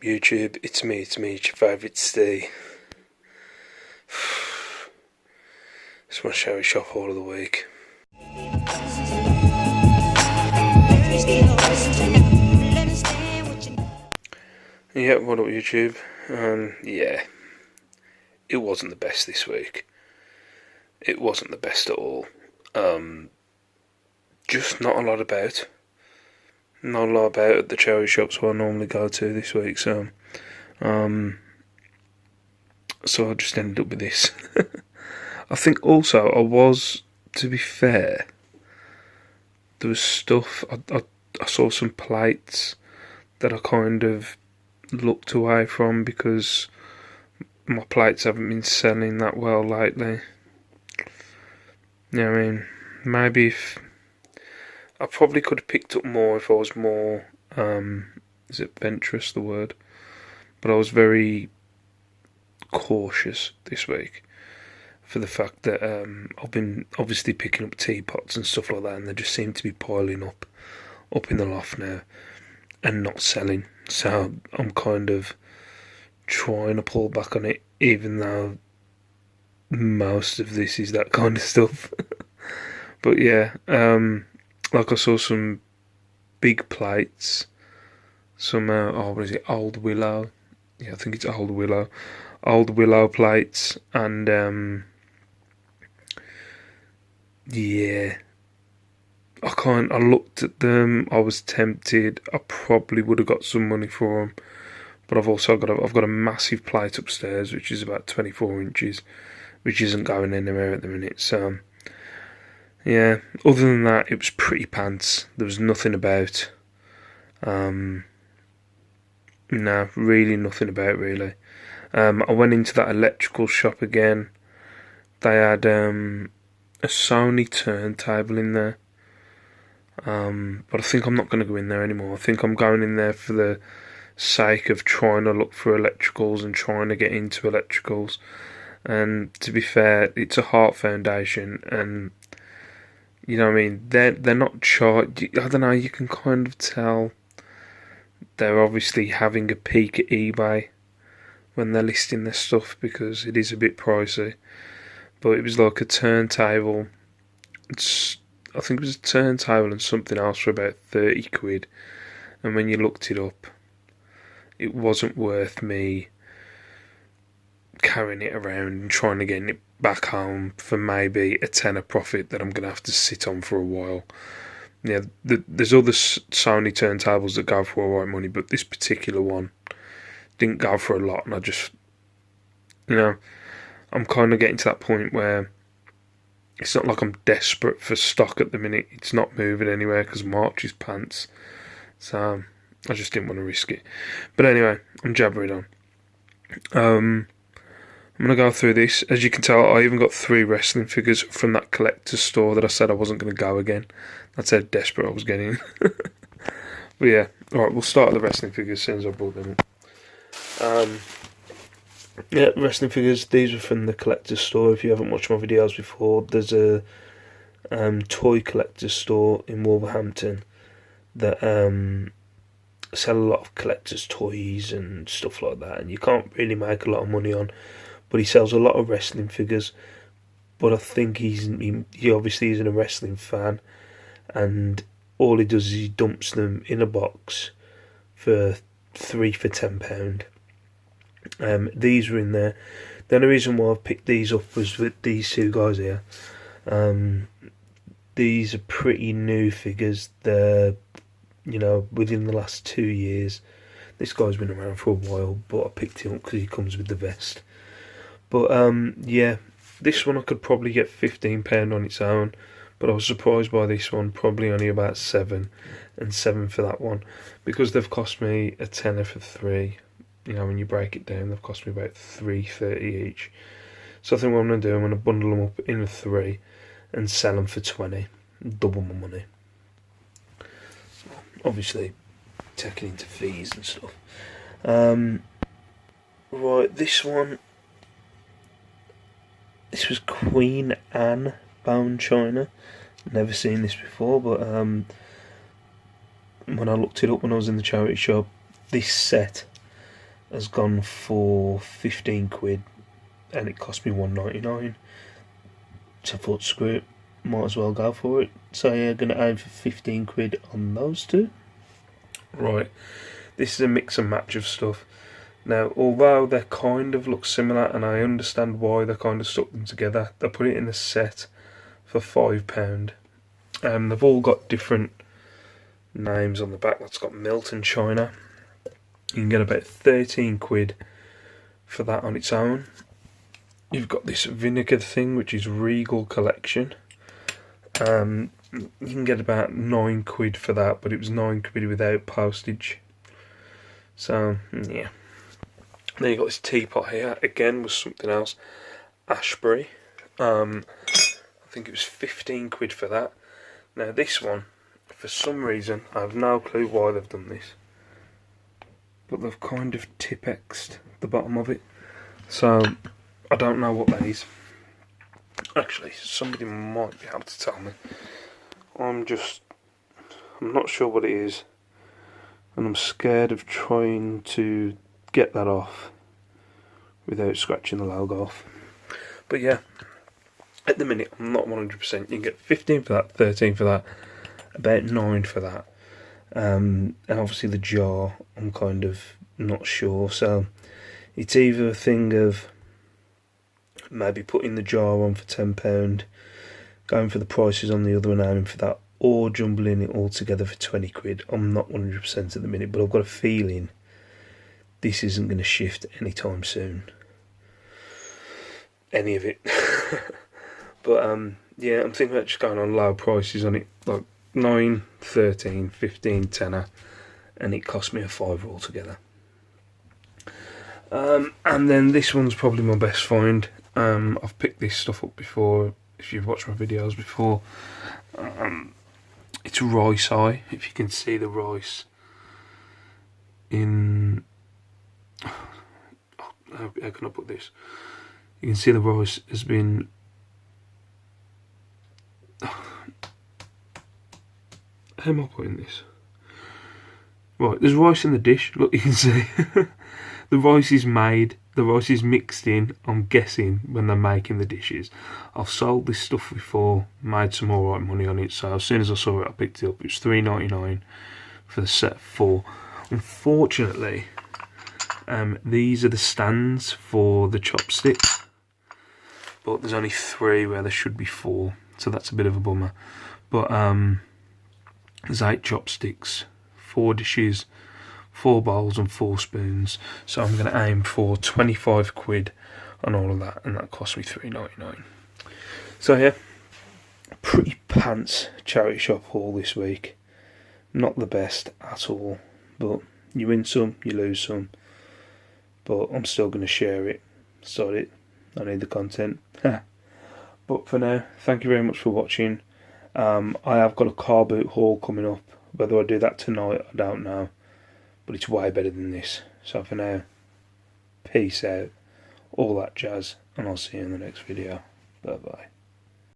YouTube? It's me, your favourite Steve. It's my showy shop haul of the week. Yeah, what up YouTube? Yeah, it wasn't the best this week. It wasn't the best at all. Just not a lot about. Not a lot about at the charity shops where I normally go to this week, so I just ended up with this. I think also to be fair, there was stuff, I saw some plates that I kind of looked away from because my plates haven't been selling that well lately. Yeah, I mean, maybe if I probably could have picked up more if I was more, is it venturous, the word? But I was very cautious this week for the fact that I've been obviously picking up teapots and stuff like that, and they just seem to be piling up in the loft now and not selling. So I'm kind of trying to pull back on it, even though most of this is that kind of stuff. But yeah, like I saw some big plates, some what is it, Old Willow? Yeah, I think it's Old Willow plates, and yeah, I looked at them. I was tempted. I probably would have got some money for them, but I've got a massive plate upstairs, which is about 24 inches, which isn't going anywhere at the minute. So yeah, other than that, it was pretty pants. There was nothing about. No, really nothing about really. I went into that electrical shop again. They had a Sony turntable in there. But I think I'm not going to go in there anymore. I think I'm going in there for the sake of trying to look for electricals and trying to get into electricals. And to be fair, it's a Heart Foundation, and you know what I mean. They're not charged. I don't know. You can kind of tell they're obviously having a peek at eBay when they're listing their stuff because it is a bit pricey. But it was like a turntable. I think it was a turntable and something else for about 30 quid. And when you looked it up, it wasn't worth me carrying it around and trying to get it back home for maybe a tenner profit that I'm going to have to sit on for a while. Yeah, there's other Sony turntables that go for alright money, but this particular one didn't go for a lot, and I just, I'm kind of getting to that point where it's not like I'm desperate for stock at the minute. It's not moving anywhere because March is pants. So I just didn't want to risk it. But anyway, I'm jabbering on. I'm going to go through this. As you can tell, I even got 3 wrestling figures from that collector's store that I said I wasn't going to go again. That's how desperate I was getting. But yeah, alright, we'll start with the wrestling figures as soon as I brought them in. Yeah, wrestling figures, these are from the collector's store. If you haven't watched my videos before, there's a toy collector's store in Wolverhampton that sell a lot of collector's toys and stuff like that, and you can't really make a lot of money on, but he sells a lot of wrestling figures. But I think he obviously isn't a wrestling fan, and all he does is he dumps them in a box for 3 for £10. These were in there. The only reason why I picked these up was with these 2 guys here. These are pretty new figures. They're, within the last 2 years. This guy's been around for a while, but I picked him up because he comes with the vest. But yeah, this one I could probably get £15 on its own, but I was surprised by this one, probably only about 7, and 7 for that one, because they've cost me a tenner for 3. When you break it down, they've cost me about $3.30 each. So I think what I'm going to do, I'm going to bundle them up in a 3 and sell them for 20, double my money. Obviously, taking into fees and stuff. Right, this one. This was Queen Anne bone china. Never seen this before, but when I looked it up when I was in the charity shop, this set has gone for 15 quid and it cost me £1.99. So I thought, screw it, might as well go for it. So yeah, gonna aim for 15 quid on those two. Right, this is a mix and match of stuff. Now, although they kind of look similar, and I understand why they kind of stuck them together, they put it in a set for £5. They've all got different names on the back. That's got Milton China. You can get about 13 quid for that on its own. You've got this vinegar thing, which is Regal Collection. You can get about 9 quid for that, but it was 9 quid without postage. So, yeah. Then you've got this teapot here, again was something else. Ashbury. I think it was 15 quid for that. Now this one, for some reason, I have no clue why they've done this, but they've kind of Tipp-Ex'd the bottom of it. So, I don't know what that is. Actually, somebody might be able to tell me. I'm not sure what it is, and I'm scared of trying to get that off without scratching the logo off. But yeah, at the minute I'm not 100%. You can get 15 for that, 13 for that, about 9 for that, and obviously the jar I'm kind of not sure. So it's either a thing of maybe putting the jar on for £10, going for the prices on the other and aiming for that, or jumbling it all together for 20 quid. I'm not 100% at the minute, but I've got a feeling this isn't going to shift anytime soon. Any of it. But yeah, I'm thinking about just going on low prices on it, like 9, 13, 15, tenner, and it cost me a £5 altogether. And then this one's probably my best find. I've picked this stuff up before, if you've watched my videos before. It's rice eye, if you can see the rice in... How can I put this? You can see the rice has been... How am I putting this? Right, there's rice in the dish, look, you can see. The rice is made, the rice is mixed in, I'm guessing, when they're making the dishes. I've sold this stuff before, made some alright money on it, so as soon as I saw it I picked it up. It was £3.99 for the set of 4. Unfortunately, these are the stands for the chopsticks, but there's only 3 where there should be 4, so that's a bit of a bummer. But there's 8 chopsticks, 4 dishes, 4 bowls and 4 spoons, so I'm going to aim for 25 quid on all of that, and that cost me £3.99. So yeah, pretty pants charity shop haul this week. Not the best at all, but you win some, you lose some, but I'm still going to share it. Sod it, I need the content. But for now, thank you very much for watching. I have got a car boot haul coming up. Whether I do that tonight, I don't know, but it's way better than this. So for now, peace out, all that jazz, and I'll see you in the next video. Bye bye.